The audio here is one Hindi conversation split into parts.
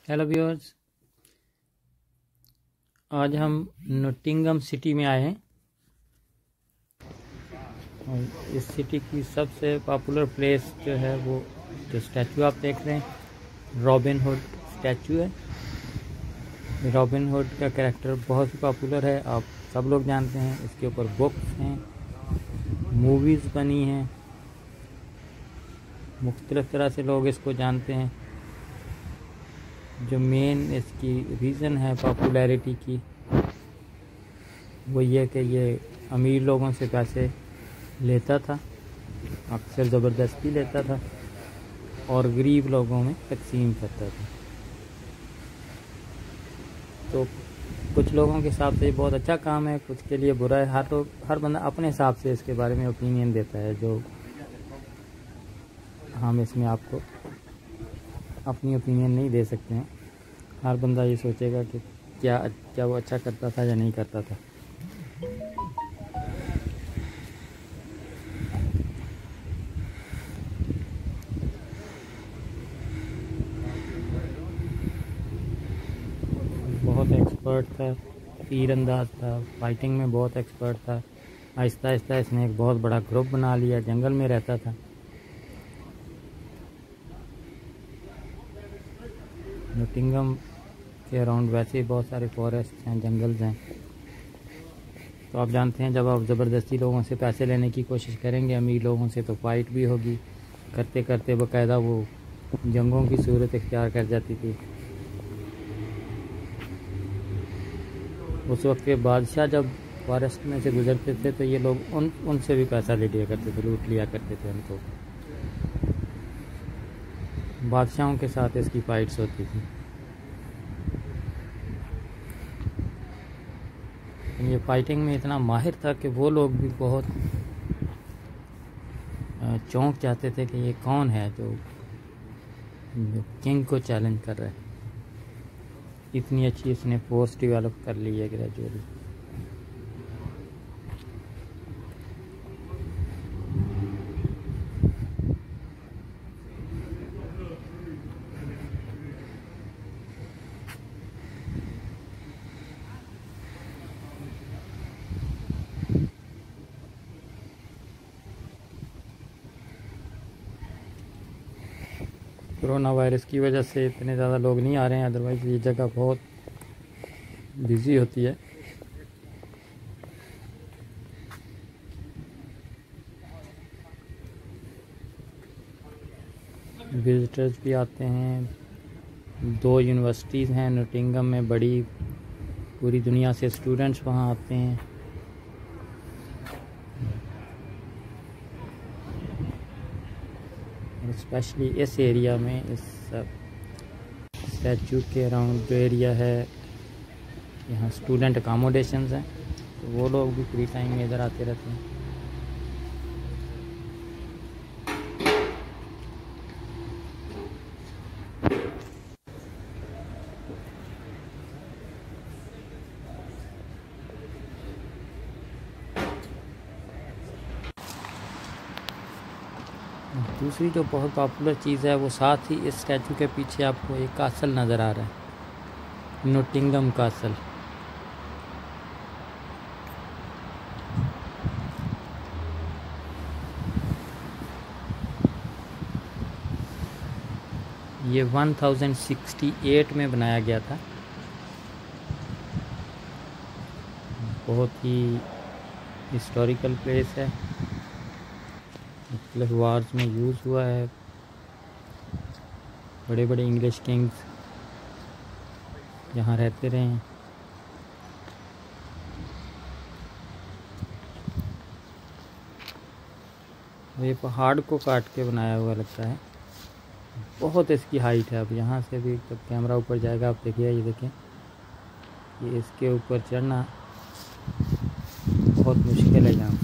हेलो व्यूअर्स, आज हम नोटिंगम सिटी में आए हैं और इस सिटी की सबसे पॉपुलर प्लेस जो है वो जो स्टैचू आप देख रहे हैं रॉबिन हुड स्टैचू है। रॉबिन हुड का कैरेक्टर बहुत ही पॉपुलर है, आप सब लोग जानते हैं। इसके ऊपर बुक्स हैं, मूवीज़ बनी हैं, मुख्तलिफ़ तरह से लोग इसको जानते हैं। जो मेन इसकी रीज़न है पॉपुलैरिटी की वो ये कि ये अमीर लोगों से पैसे लेता था, अक्सर ज़बरदस्ती लेता था और गरीब लोगों में तकसीम करता था। तो कुछ लोगों के हिसाब से ये बहुत अच्छा काम है, कुछ के लिए बुरा है। हर बंदा अपने हिसाब से इसके बारे में ओपिनियन देता है। जो हम इसमें आपको अपनी ओपिनियन नहीं दे सकते हैं। हर बंदा ये सोचेगा कि क्या वो अच्छा करता था या नहीं करता था। बहुत एक्सपर्ट था, तीर अंदाज था, फाइटिंग में बहुत एक्सपर्ट था। आहिस्ता आहिस्ता इसने एक बहुत बड़ा ग्रुप बना लिया, जंगल में रहता था। नोटिंगम के अराउंड वैसे ही बहुत सारे फॉरेस्ट हैं, जंगल्स हैं। तो आप जानते हैं जब आप ज़बरदस्ती लोगों से पैसे लेने की कोशिश करेंगे अमीर लोगों से तो फ़ाइट भी होगी। करते करते बाकायदा वो जंगों की सूरत इख्तियार कर जाती थी। उस वक्त के बादशाह जब फॉरेस्ट में से गुजरते थे तो ये लोग उनसे भी पैसा ले लिया करते थे, लूट लिया करते थे उनको। बादशाहों के साथ इसकी फाइट्स होती थी। ये फाइटिंग में इतना माहिर था कि वो लोग भी बहुत चौंक जाते थे कि ये कौन है जो किंग को चैलेंज कर रहा है। इतनी अच्छी इसने फोर्स डेवलप कर ली है ग्रेजुअली। कोरोना वायरस की वजह से इतने ज़्यादा लोग नहीं आ रहे हैं, अदरवाइज़ ये जगह बहुत बिज़ी होती है। विजिटर्स भी आते हैं। 2 यूनिवर्सिटीज़ हैं नोटिंगम में बड़ी, पूरी दुनिया से स्टूडेंट्स वहाँ आते हैं। स्पेशली इस एरिया में, इस स्टैचू के अराउंड जो एरिया है, यहाँ स्टूडेंट अकोमोडेशंस हैं, तो वो लोग भी फ्री टाइम में इधर आते रहते हैं। दूसरी जो बहुत पॉपुलर चीज़ है वो साथ ही इस स्टैचू के पीछे आपको एक कासल नज़र आ रहा है, नोटिंगम कासल। ये 1068 में बनाया गया था। बहुत ही हिस्टोरिकल प्लेस है, मुख्तलिफ वार्स में यूज़ हुआ है। बड़े बड़े इंग्लिश किंग्स यहाँ रहते रहे हैं। ये पहाड़ को काट के बनाया हुआ लगता है। बहुत इसकी हाइट है। अब यहाँ से भी जब कैमरा ऊपर जाएगा आप देखिए, ये देखें, ये इसके ऊपर चढ़ना बहुत मुश्किल है यहाँ।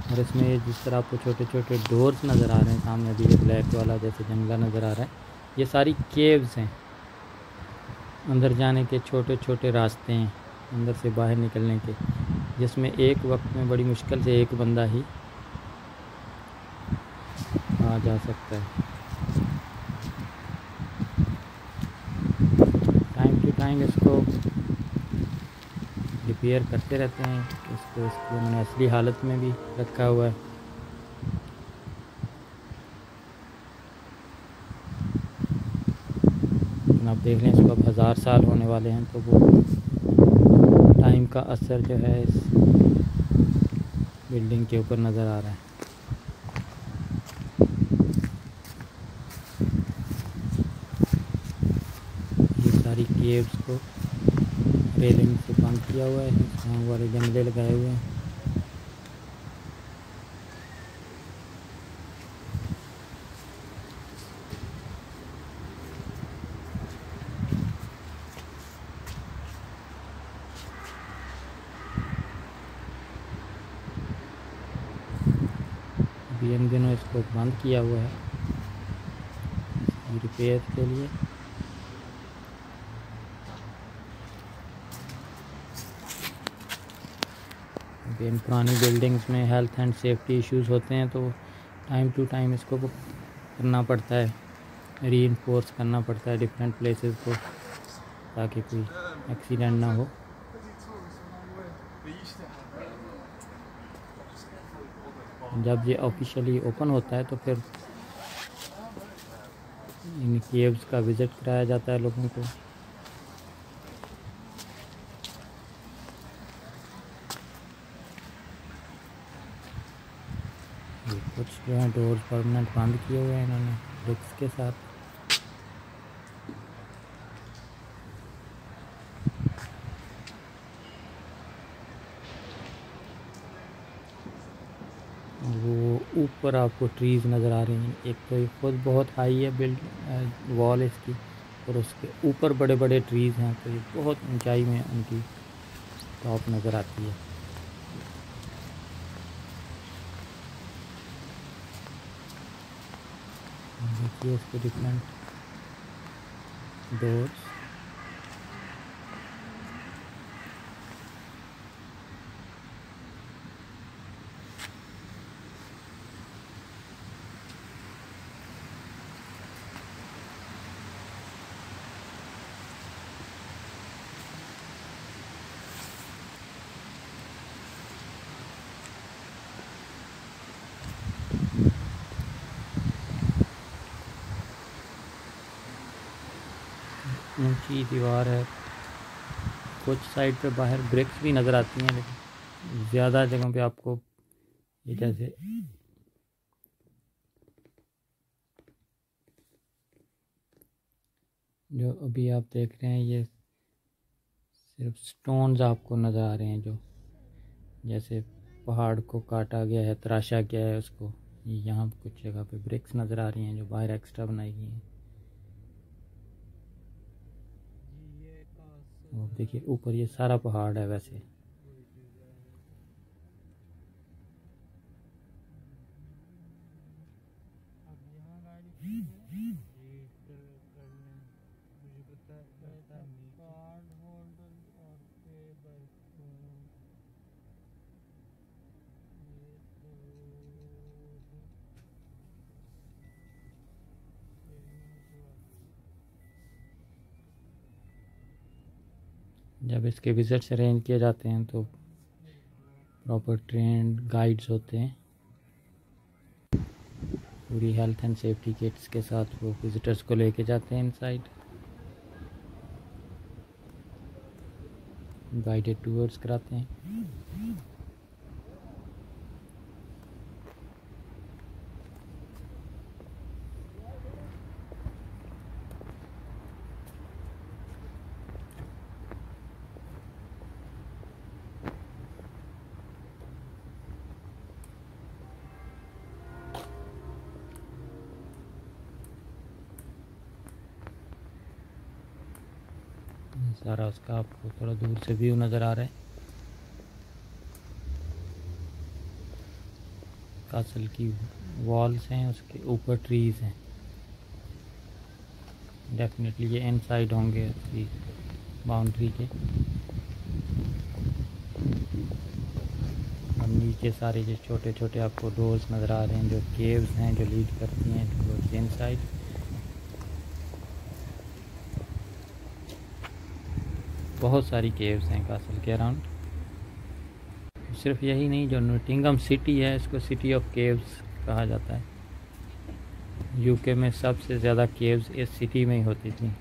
और इसमें ये जिस तरह आपको छोटे छोटे डोर्स नज़र आ रहे हैं सामने, अभी ये ब्लैक वाला जैसे जंगला नज़र आ रहा है, ये सारी केव्स हैं। अंदर जाने के छोटे छोटे रास्ते हैं अंदर से बाहर निकलने के, जिसमें एक वक्त में बड़ी मुश्किल से एक बंदा ही आ जा सकता है। टाइम इसको रिपेयर करते रहते हैं। इसको उन्होंने असली हालत में भी रखा हुआ है। लेकिन आप देख लें इसको अब 1000 साल होने वाले हैं, तो वो टाइम का असर जो है इस बिल्डिंग के ऊपर नज़र आ रहा है। ये सारी केव्स को रेलिंग से बंद किया हुआ है, यहाँ वाले जंगले लगाए हुए हैं। अभी इन दिनों इसको बंद किया हुआ है रिपेयर के लिए। इन पुरानी बिल्डिंग्स में हेल्थ एंड सेफ्टी इश्यूज़ होते हैं, तो टाइम टू टाइम इसको करना पड़ता है, रीइंफोर्स करना पड़ता है डिफरेंट प्लेसेस को, ताकि कोई एक्सीडेंट ना हो। जब ये ऑफिशियली ओपन होता है तो फिर इन केव्स का विज़िट कराया जाता है लोगों को। कुछ जो है डोर्स परमानेंट बंद किए हुए हैं इन्होंने ब्रिक्स के साथ। वो ऊपर आपको ट्रीज़ नज़र आ रही हैं। एक तो ये खुद बहुत हाई है वॉल इसकी, और उसके ऊपर बड़े बड़े ट्रीज़ हैं, तो ये बहुत ऊंचाई में उनकी टॉप नज़र आती है। देखिए इसके डिफरेंट डोर्स। ऊंची दीवार है, कुछ साइड पे बाहर ब्रिक्स भी नज़र आती हैं, लेकिन ज़्यादा जगहों पे आपको ये जैसे जो अभी आप देख रहे हैं ये सिर्फ स्टोन्स आपको नज़र आ रहे हैं, जो जैसे पहाड़ को काटा गया है, तराशा गया है उसको। यहाँ कुछ जगह पे ब्रिक्स नज़र आ रही हैं जो बाहर एक्स्ट्रा बनाई गई हैं। और देखिए ऊपर ये सारा पहाड़ है वैसे। जब इसके विज़िट्स अरेंज किए जाते हैं तो प्रॉपर ट्रेंड गाइड्स होते हैं, पूरी हेल्थ एंड सेफ्टी किट्स के साथ वो विज़िटर्स को लेके जाते हैं इनसाइड। गाइडेड टूर्स कराते हैं। सारा उसका आपको थोड़ा दूर से व्यू नज़र आ रहा है। कासल की वॉल्स हैं, उसके ऊपर ट्रीज़ हैं। डेफिनेटली ये इनसाइड होंगे उसकी बाउंड्री के। और नीचे सारे जो छोटे छोटे आपको डोर्स नज़र आ रहे हैं, जो केव्स हैं जो लीड करती हैं टुवर्ड्स इनसाइड। बहुत सारी केव्स हैं कासल के अराउंड। सिर्फ यही नहीं, जो नोटिंगम सिटी है इसको सिटी ऑफ केव्स कहा जाता है। यूके में सबसे ज़्यादा केव्स इस सिटी में ही होती थी।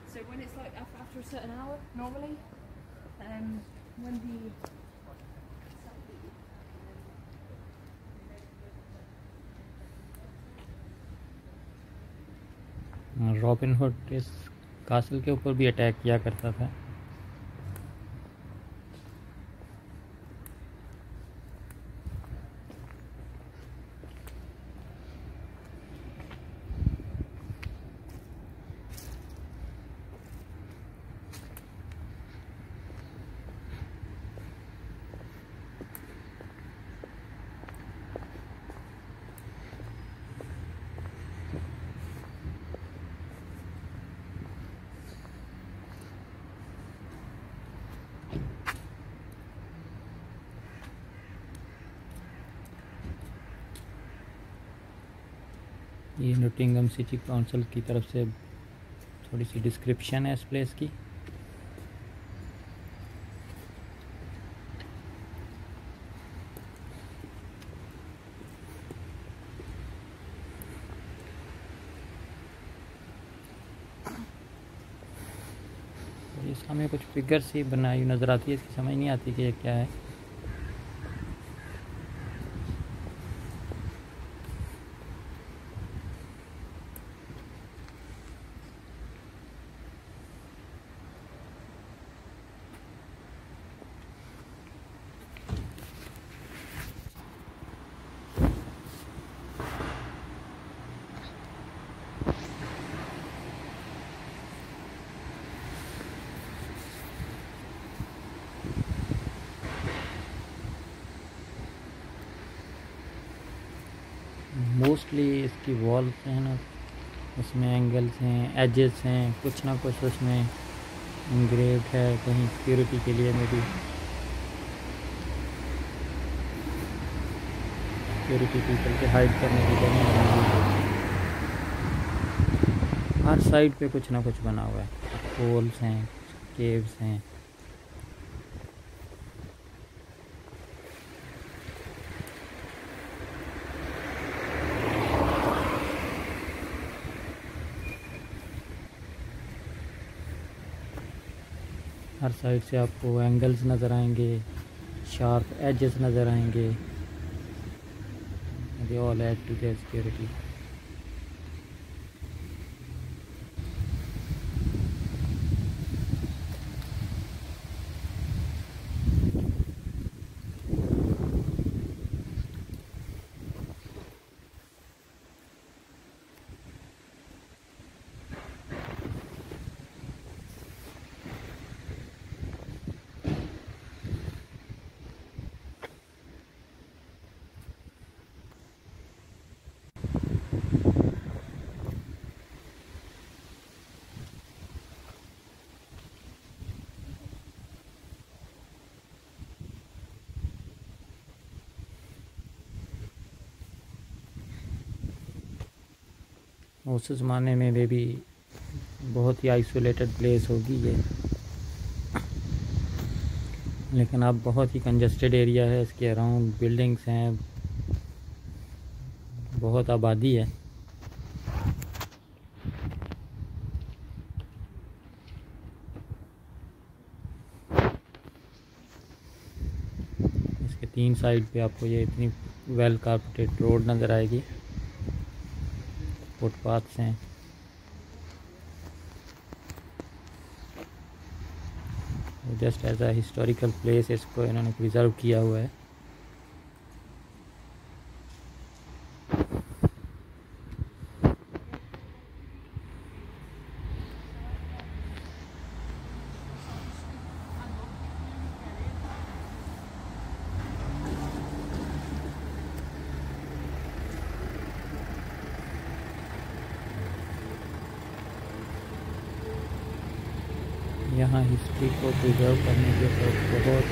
So when it's like after a certain hour, normally, when the robin hood इस कासल के ऊपर भी अटैक किया करता था। ये नोटिंगम सिटी काउंसिल की तरफ से थोड़ी सी डिस्क्रिप्शन है इस प्लेस की। ये सामने कुछ फिगर सी बनाई नज़र आती है, इसकी समझ नहीं आती कि ये क्या है। मोस्टली इसकी वॉल्स हैं ना, उसमें एंगल्स हैं, एजेस हैं, कुछ ना कुछ उसमें इंग्रेव्ड है, कहीं सिक्योरिटी के लिए में भी, सिक्योरिटी पीपल के हाइड करने की जगह बनी हुई है। हर साइड पे कुछ ना कुछ बना हुआ है, होल्स हैं, केव्स हैं। हर साइड से आपको एंगल्स नज़र आएंगे, शार्प एजेस नज़र आएंगे। They all add to their security. उस ज़माने में भी बहुत ही आइसोलेटेड प्लेस होगी ये, लेकिन अब बहुत ही कंजस्टेड एरिया है। इसके अराउंड बिल्डिंग्स हैं, बहुत आबादी है। इसके 3 साइड पे आपको ये इतनी वेल कारपेटेड रोड नज़र आएगी, फुटपाथ्स हैं। Just as a historical place इसको इन्होंने प्रिजर्व किया हुआ है। यहाँ हिस्ट्री को प्रिजर्व करने के ऊपर बहुत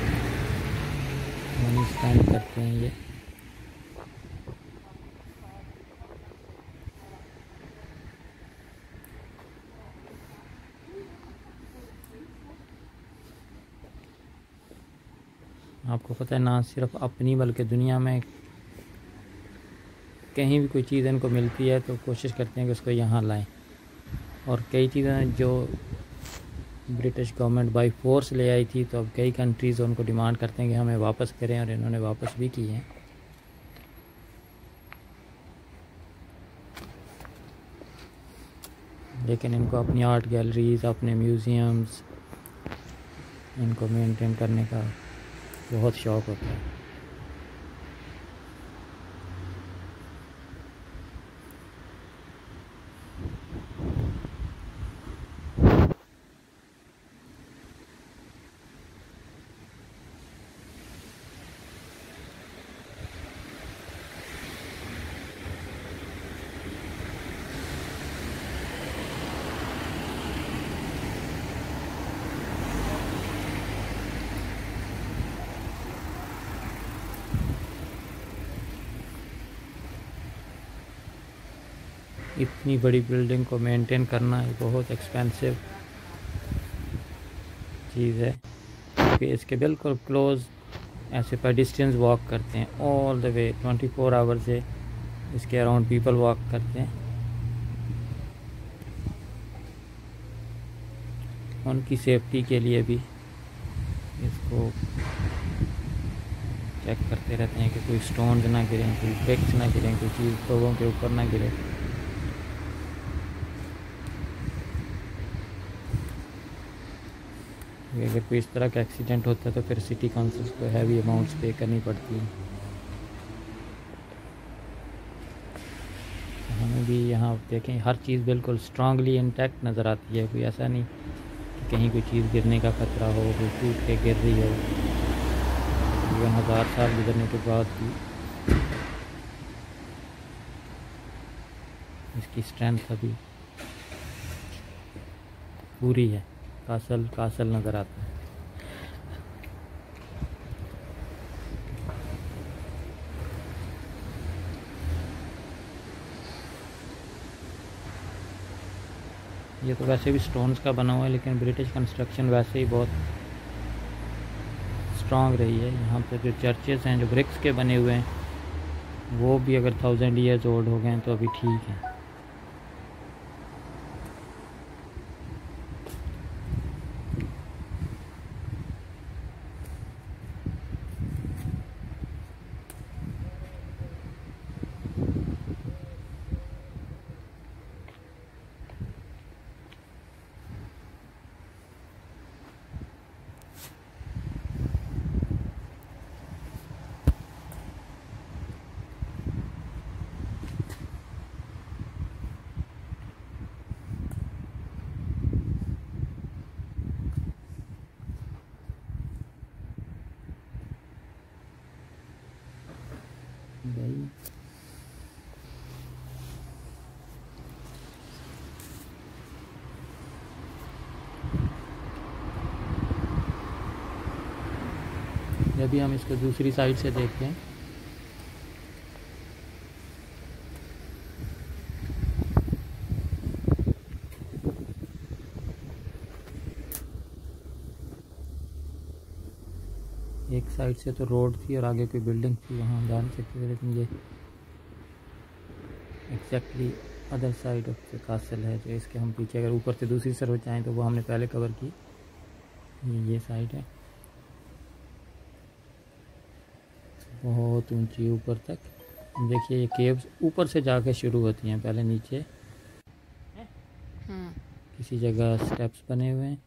मनी स्पेंड करते हैं ये। आपको पता है ना, सिर्फ अपनी बल्कि दुनिया में कहीं भी कोई चीज़ इनको मिलती है तो कोशिश करते हैं कि उसको यहाँ लाएं। और कई चीज़ें जो ब्रिटिश गवर्नमेंट बाय फोर्स ले आई थी, तो अब कई कंट्रीज़ उनको डिमांड करते हैं कि हमें वापस करें, और इन्होंने वापस भी की हैं। लेकिन इनको अपनी आर्ट गैलरीज, अपने म्यूज़ियम्स, इनको मेंटेन करने का बहुत शौक़ होता है। इतनी बड़ी बिल्डिंग को मेंटेन करना एक बहुत एक्सपेंसिव चीज़ है, क्योंकि इसके बिल्कुल क्लोज ऐसे पेडिस्ट्रियंस वॉक करते हैं ऑल द वे 24 आवर से इसके अराउंड पीपल वॉक करते हैं। उनकी सेफ्टी के लिए भी इसको चेक करते रहते हैं कि कोई स्टोन्स ना गिरें, कोई ब्रिक्स ना गिरें, कोई चीज़ लोगों के ऊपर ना गिरे। अगर कोई इस तरह का एक्सीडेंट होता है तो फिर सिटी काउंसिल्स को हैवी अमाउंट्स पे करनी पड़ती हैं। हमें भी यहाँ देखें, हर चीज़ बिल्कुल स्ट्रांगली इंटैक्ट नज़र आती है। कोई ऐसा नहीं कि कहीं कोई चीज़ गिरने का ख़तरा हो, कोई टूट के गिर रही हो। तकरीबन 1000 साल गुजरने के बाद भी इसकी स्ट्रेंथ अभी पूरी है। कासल नज़र आता है। ये तो वैसे भी स्टोन्स का बना हुआ है, लेकिन ब्रिटिश कंस्ट्रक्शन वैसे ही बहुत स्ट्रांग रही है। यहाँ पर जो चर्चेस हैं जो ब्रिक्स के बने हुए हैं, वो भी अगर 1000 ईयर्स ओल्ड हो गए हैं तो अभी ठीक है। भाई जब भी हम इसको दूसरी साइड से देखते हैं, एक साइड से तो रोड थी और आगे कोई बिल्डिंग थी, वहाँ जा नहीं सकते थे, लेकिन ये exactly other side of the castle है। जो इसके हम पीछे अगर ऊपर से दूसरी तरफ जाएँ तो वो हमने पहले कवर की, ये साइड है बहुत ऊंची ऊपर तक। देखिए ये केव्स ऊपर से जाके शुरू होती हैं, पहले नीचे किसी जगह स्टेप्स बने हुए हैं।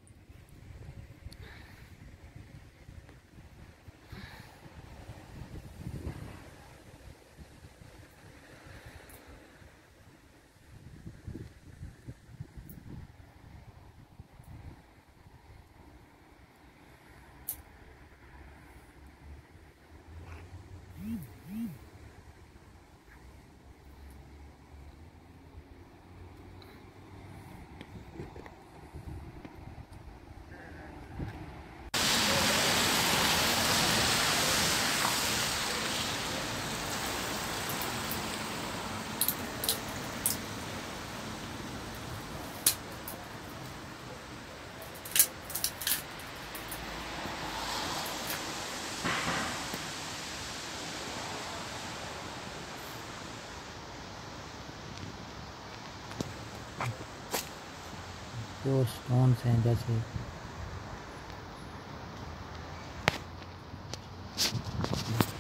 प्योर स्टोन्स हैं, जैसे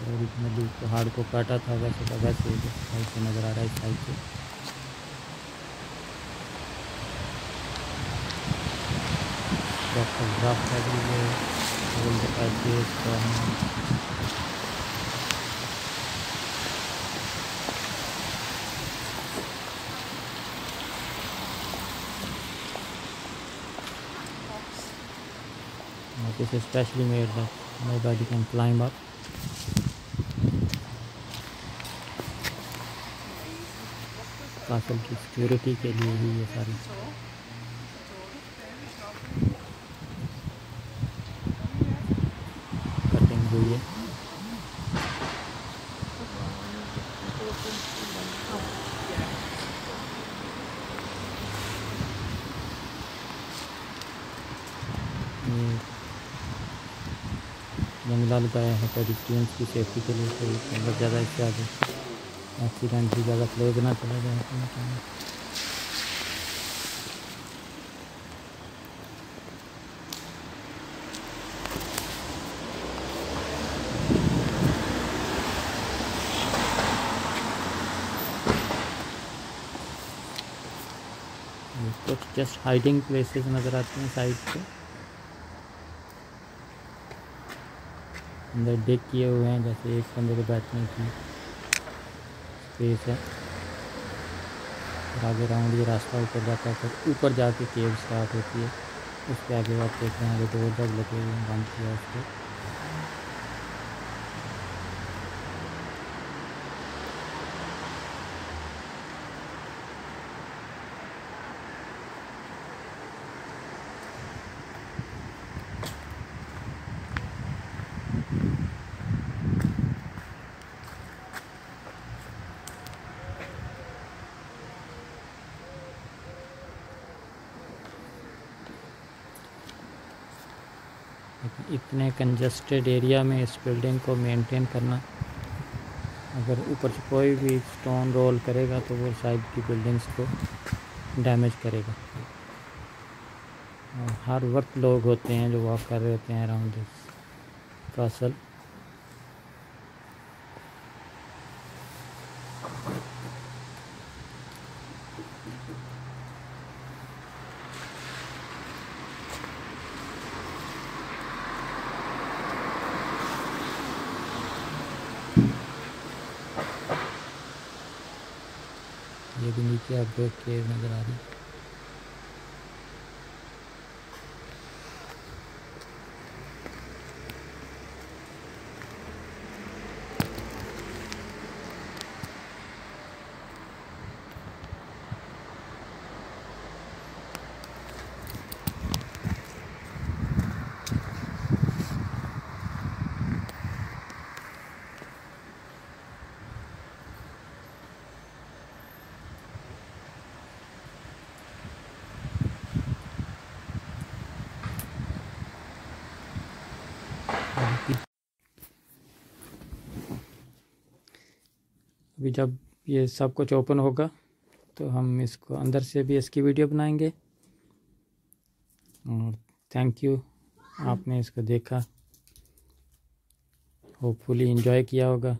ओरिजिनली पहाड़ को काटा था वैसे का वैसे साइड से नज़र आ रहा है। इस साइड से प्रॉपर ग्राफ है, गोल्ड एजेस का this is specially made that nobody can climb up. Castle की सिक्योरिटी के लिए ही ये सारी कटिंग हुई है। जंगला लगाया है पेडिस्ट्रियंस की सेफ्टी के लिए, कोई मतलब ज़्यादा इससे आगे एक्सीडेंट भी ज़्यादा क्लोज ना चला जाए। कुछ जस्ट हाइडिंग प्लेसेस नज़र आते हैं साइड पे, अंदर डिग किए हुए हैं, जैसे एक बंदे को बैठने की स्पेस है। और आगे राउंड ये रास्ता ऊपर जाता है, फिर ऊपर जाके केव स्टार्ट होती है। उसके आगे आप देख रहे हैं वो डोर जब लगे हुए हैं, बंद किया उसको। इतने कंजस्टेड एरिया में इस बिल्डिंग को मेंटेन करना, अगर ऊपर से कोई भी स्टोन रोल करेगा तो वो साइड की बिल्डिंग्स को डैमेज करेगा। और हर वक्त लोग होते हैं जो वॉक कर रहे होते हैं अराउंड दिस कासल। ये भी नीचे अब दो केव नज़र आ रही है। अभी जब ये सब कुछ ओपन होगा तो हम इसको अंदर से भी इसकी वीडियो बनाएंगे। और थैंक यू, आपने इसको देखा, होपफुली एंजॉय किया होगा।